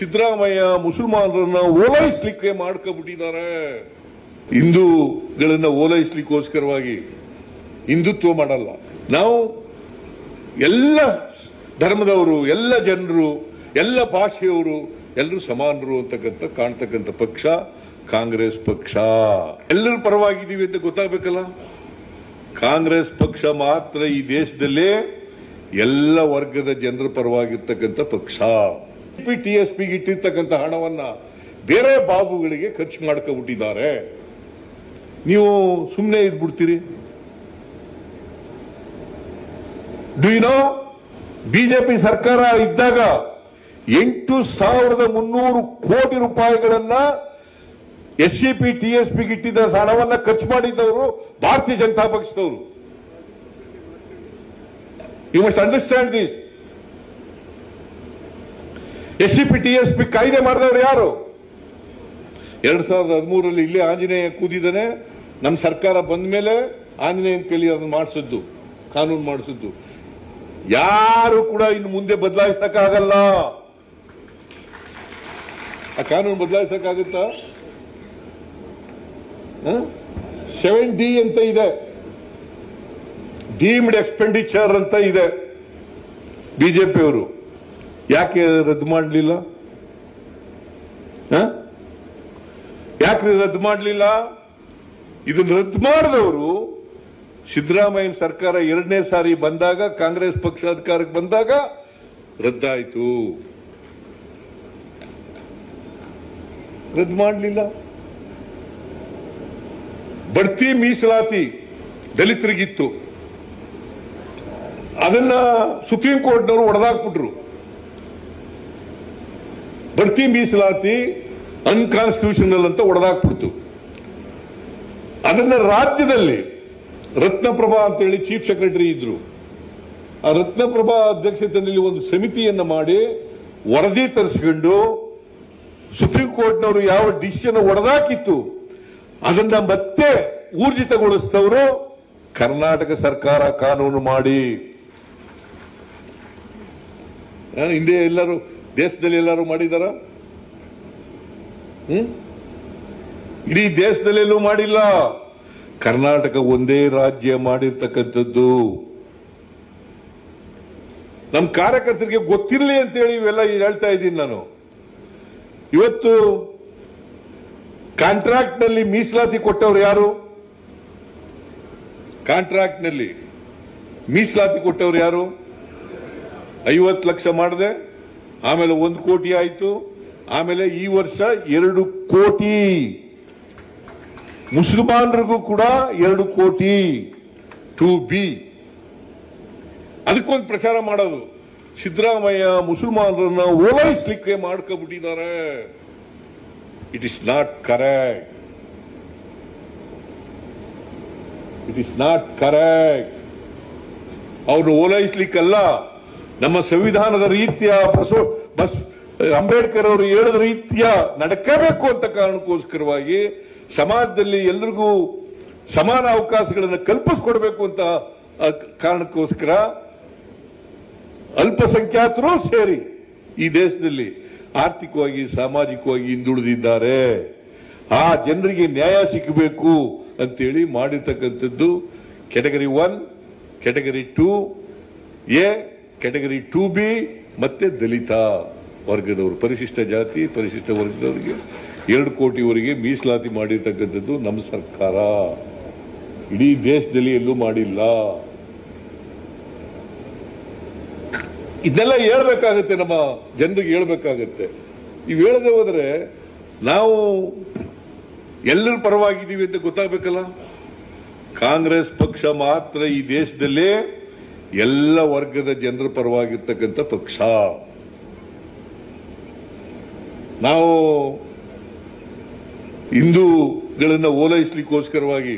ಸಿದ್ದರಾಮಯ್ಯ ಮುಸಲ್ಮಾನರನ್ನ ಓಲೈಸಲಿಕ್ಕೆ ಮಾಡ್ಕೊಬಿಟ್ಟಿದ್ದಾರೆ. ಹಿಂದೂಗಳನ್ನ ಓಲೈಸಲಿಕ್ಕೋಸ್ಕರವಾಗಿ ಹಿಂದುತ್ವ ಮಾಡಲ್ಲ. ನಾವು ಎಲ್ಲ ಧರ್ಮದವರು, ಎಲ್ಲ ಜನರು, ಎಲ್ಲ ಭಾಷೆಯವರು ಎಲ್ಲರೂ ಸಮಾನರು ಅಂತಕ್ಕಂಥ ಕಾಣ್ತಕ್ಕಂಥ ಪಕ್ಷ ಕಾಂಗ್ರೆಸ್ ಪಕ್ಷ. ಎಲ್ಲರೂ ಪರವಾಗಿದ್ದೀವಿ ಅಂತ ಗೊತ್ತಾಗಬೇಕಲ್ಲ. ಕಾಂಗ್ರೆಸ್ ಪಕ್ಷ ಮಾತ್ರ ಈ ದೇಶದಲ್ಲೇ ಎಲ್ಲ ವರ್ಗದ ಜನರ ಪರವಾಗಿರ್ತಕ್ಕಂಥ ಪಕ್ಷ. ಟಿಎಸ್ಪಿಗೆ ಇಟ್ಟಿರ್ತಕ್ಕಂಥ ಹಣವನ್ನ ಬೇರೆ ಬಾಬುಗಳಿಗೆ ಖರ್ಚು ಮಾಡ್ಕೊಬಿಟ್ಟಿದ್ದಾರೆ. ನೀವು ಸುಮ್ಮನೆ ಇದ್ಬಿಡ್ತೀರಿ? ಡು ಯು ನೋ, ಬಿಜೆಪಿ ಸರ್ಕಾರ ಇದ್ದಾಗ 8,300 ಕೋಟಿ ರೂಪಾಯಿಗಳನ್ನ ಎಸ್ಸಿಪಿ ಟಿಎಸ್ಪಿಗೆ ಇಟ್ಟಿದ್ದ ಹಣವನ್ನ ಖರ್ಚು ಮಾಡಿದ್ದವರು ಭಾರತೀಯ ಜನತಾ ಪಕ್ಷದವರು. You must understand this. SCP TSP ಕಾಯ್ದೆ ಮಾಡಿದವರು ಯಾರು? 2013 ಇಲ್ಲೇ ಆಂಜನೇಯ ಕೂದಿದ್ದಾನೆ. ನಮ್ಮ ಸರ್ಕಾರ ಬಂದ ಮೇಲೆ ಆಂಜನೇಯನ ಕೈಲಿ ಅದನ್ನು ಮಾಡಿಸಿದ್ದು, ಕಾನೂನು ಮಾಡಿಸಿದ್ದು. ಯಾರು ಕೂಡ ಇನ್ನು ಮುಂದೆ ಬದಲಾಯಿಸಕ್ಕಾಗಲ್ಲ. ಆ ಕಾನೂನು ಬದಲಾಯಿಸಕ್ಕಾಗುತ್ತಾ? 7D ಅಂತ ಇದೆ, ಡೀಮ್ಡ್ ಎಕ್ಸ್ಪೆಂಡಿಚರ್ ಅಂತ ಇದೆ. ಬಿಜೆಪಿಯವರು ಯಾಕೆ ರದ್ದು ಮಾಡಲಿಲ್ಲ? ಯಾಕೆ ರದ್ದು ಮಾಡಲಿಲ್ಲ? ಇದನ್ನು ರದ್ದು ಮಾಡಿದವರು ಸಿದ್ದರಾಮಯ್ಯ ಸರ್ಕಾರ 2ನೇ ಸಾರಿ ಬಂದಾಗ, ಕಾಂಗ್ರೆಸ್ ಪಕ್ಷ ಅಧಿಕಾರಕ್ಕೆ ಬಂದಾಗ ರದ್ದಾಯಿತು. ರದ್ದು ಮಾಡಲಿಲ್ಲ. ಬಡ್ತಿ ಮೀಸಲಾತಿ ದಲಿತರಿಗಿತ್ತು, ಅದನ್ನ ಸುಪ್ರೀಂ ಕೋರ್ಟ್ನವರು ಒಡೆದಾಕ್ಬಿಟ್ರು. ಬಡ್ತಿ ಮೀಸಲಾತಿ ಅನ್ಕಾನ್ಸ್ಟಿಟ್ಯೂಷನಲ್ ಅಂತ ಒಡೆದಾಕ್ಬಿಡ್ತು. ಅದನ್ನ ರಾಜ್ಯದಲ್ಲಿ ರತ್ನಪ್ರಭಾ ಅಂತೇಳಿ ಚೀಫ್ ಸೆಕ್ರೆಟರಿ ಇದ್ರು. ಆ ರತ್ನಪ್ರಭಾ ಅಧ್ಯಕ್ಷತೆಯಲ್ಲಿ ಒಂದು ಸಮಿತಿಯನ್ನ ಮಾಡಿ ವರದಿ ತರಿಸಿಕೊಂಡು ಸುಪ್ರೀಂ ಕೋರ್ಟ್ನವರು ಯಾವ ಡಿಸಿಷನ್ ಒಡೆದಾಕಿತ್ತು ಅದನ್ನ ಮತ್ತೆ ಊರ್ಜಿತಗೊಳಿಸಿದವರು ಕರ್ನಾಟಕ ಸರ್ಕಾರ ಕಾನೂನು ಮಾಡಿ. ಹಿಂದೆ ಎಲ್ಲರೂ ದೇಶದಲ್ಲಿ ಎಲ್ಲರೂ ಮಾಡಿದಾರ? ಇಡೀ ದೇಶದಲ್ಲೆಲ್ಲೂ ಮಾಡಿಲ್ಲ. ಕರ್ನಾಟಕ ಒಂದೇ ರಾಜ್ಯ ಮಾಡಿರ್ತಕ್ಕಂಥದ್ದು. ನಮ್ಮ ಕಾರ್ಯಕರ್ತರಿಗೆ ಗೊತ್ತಿರಲಿ ಅಂತೇಳಿ ಇವೆಲ್ಲ ಹೇಳ್ತಾ ಇದ್ದೀನಿ ನಾನು. ಇವತ್ತು ಕಾಂಟ್ರಾಕ್ಟ್ ನಲ್ಲಿ ಮೀಸಲಾತಿ ಕೊಟ್ಟವರು ಯಾರು? ಕಾಂಟ್ರಾಕ್ಟ್ ನಲ್ಲಿ ಮೀಸಲಾತಿ ಕೊಟ್ಟವರು ಯಾರು? 50 ಲಕ್ಷ ಮಾಡಿದೆ, ಆಮೇಲೆ 1 ಕೋಟಿ ಆಯಿತು, ಆಮೇಲೆ ಈ ವರ್ಷ 2 ಕೋಟಿ. ಮುಸಲ್ಮಾನರಿಗೂ ಕೂಡ 2 ಕೋಟಿ 2B. ಅದಕ್ಕೊಂದು ಪ್ರಚಾರ ಮಾಡೋದು, ಸಿದ್ದರಾಮಯ್ಯ ಮುಸಲ್ಮಾನರನ್ನ ಓಲೈಸಲಿಕ್ಕೆ ಮಾಡ್ಕೊಬಿಟ್ಟಿದ್ದಾರೆ. It is not correct. It is not correct. ಅವ್ರನ್ನ ಓಲೈಸಲಿಕ್ಕಲ್ಲ, ನಮ್ಮ ಸಂವಿಧಾನದ ರೀತಿಯ ಅಂಬೇಡ್ಕರ್ ಅವರು ಹೇಳಿದ ರೀತಿಯ ನಡ್ಕಬೇಕು ಅಂತ ಕಾರಣಕ್ಕೋಸ್ಕರವಾಗಿ ಸಮಾಜದಲ್ಲಿ ಎಲ್ಲರಿಗೂ ಸಮಾನ ಅವಕಾಶಗಳನ್ನು ಕಲ್ಪಿಸಿಕೊಡ್ಬೇಕು ಅಂತ ಕಾರಣಕ್ಕೋಸ್ಕರ ಅಲ್ಪಸಂಖ್ಯಾತರು ಸೇರಿ ಈ ದೇಶದಲ್ಲಿ ಆರ್ಥಿಕವಾಗಿ ಸಾಮಾಜಿಕವಾಗಿ ಹಿಂದುಳಿದಿದ್ದಾರೆ. ಆ ಜನರಿಗೆ ನ್ಯಾಯ ಸಿಗಬೇಕು ಅಂತೇಳಿ ಮಾಡಿರ್ತಕ್ಕಂಥದ್ದು category 1, category 2A, category 2B ಮತ್ತೆ ದಲಿತ ವರ್ಗದವರು, ಪರಿಶಿಷ್ಟ ಜಾತಿ ಪರಿಶಿಷ್ಟ ವರ್ಗದವರಿಗೆ 2 ಕೋಟಿವರೆಗೆ ಮೀಸಲಾತಿ ಮಾಡಿರ್ತಕ್ಕಂಥದ್ದು ನಮ್ಮ ಸರ್ಕಾರ. ಇಡೀ ದೇಶದಲ್ಲಿ ಎಲ್ಲೂ ಮಾಡಿಲ್ಲ. ಇದನ್ನೆಲ್ಲ ಹೇಳ್ಬೇಕಾಗತ್ತೆ, ನಮ್ಮ ಜನರಿಗೆ ಹೇಳ್ಬೇಕಾಗತ್ತೆ. ನೀವು ಹೇಳದೆ ಹೋದ್ರೆ ನಾವು ಎಲ್ಲರ ಪರವಾಗಿದ್ದೀವಿ ಅಂತ ಗೊತ್ತಾಗಬೇಕಲ್ಲ. ಕಾಂಗ್ರೆಸ್ ಪಕ್ಷ ಮಾತ್ರ ಈ ದೇಶದಲ್ಲೇ ಎಲ್ಲ ವರ್ಗದ ಜನರ ಪರವಾಗಿರ್ತಕ್ಕಂಥ ಪಕ್ಷ. ನಾವು ಹಿಂದೂಗಳನ್ನ ಓಲೈಸಲಿಕ್ಕೋಸ್ಕರವಾಗಿ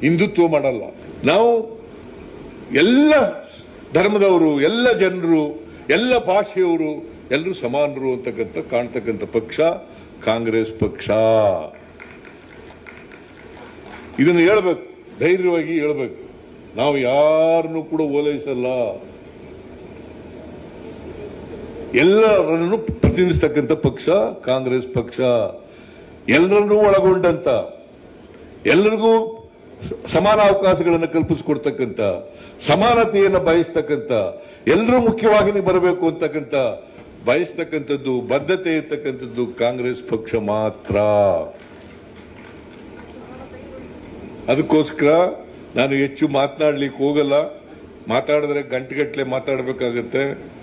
ಹಿಂದುತ್ವ ಮಾಡಲ್ಲ. ನಾವು ಎಲ್ಲ ಧರ್ಮದವರು, ಎಲ್ಲ ಜನರು, ಎಲ್ಲ ಭಾಷೆಯವರು ಎಲ್ಲರೂ ಸಮಾನರು ಅಂತಕ್ಕಂಥ ಕಾಣ್ತಕ್ಕಂಥ ಪಕ್ಷ ಕಾಂಗ್ರೆಸ್ ಪಕ್ಷ. ಇದನ್ನು ಹೇಳ್ಬೇಕು, ಧೈರ್ಯವಾಗಿ ಹೇಳ್ಬೇಕು. ನಾವು ಯಾರನ್ನು ಕೂಡ ಓಲೈಸಲ್ಲ. ಎಲ್ಲರನ್ನು ಪ್ರತಿನಿಧಿಸ್ತಕ್ಕಂಥ ಪಕ್ಷ ಕಾಂಗ್ರೆಸ್ ಪಕ್ಷ. ಎಲ್ಲರನ್ನೂ ಒಳಗೊಂಡಂತ, ಎಲ್ಲರಿಗೂ ಸಮಾನ ಅವಕಾಶಗಳನ್ನು ಕಲ್ಪಿಸಿಕೊಡ್ತಕ್ಕಂಥ, ಸಮಾನತೆಯನ್ನು ಬಯಸ್ತಕ್ಕಂಥ, ಎಲ್ಲರೂ ಮುಖ್ಯವಾಹಿನಿ ಬರಬೇಕು ಅಂತಕ್ಕಂಥ ಬಯಸ್ತಕ್ಕಂಥದ್ದು, ಬದ್ಧತೆ ಇರ್ತಕ್ಕಂಥದ್ದು ಕಾಂಗ್ರೆಸ್ ಪಕ್ಷ ಮಾತ್ರ. ಅದಕ್ಕೋಸ್ಕರ ನಾನು ಹೆಚ್ಚು ಮಾತನಾಡ್ಲಿಕ್ಕೆ ಹೋಗಲ್ಲ. ಮಾತಾಡಿದ್ರೆ ಗಂಟೆಗಟ್ಟಲೆ ಮಾತಾಡಬೇಕಾಗತ್ತೆ.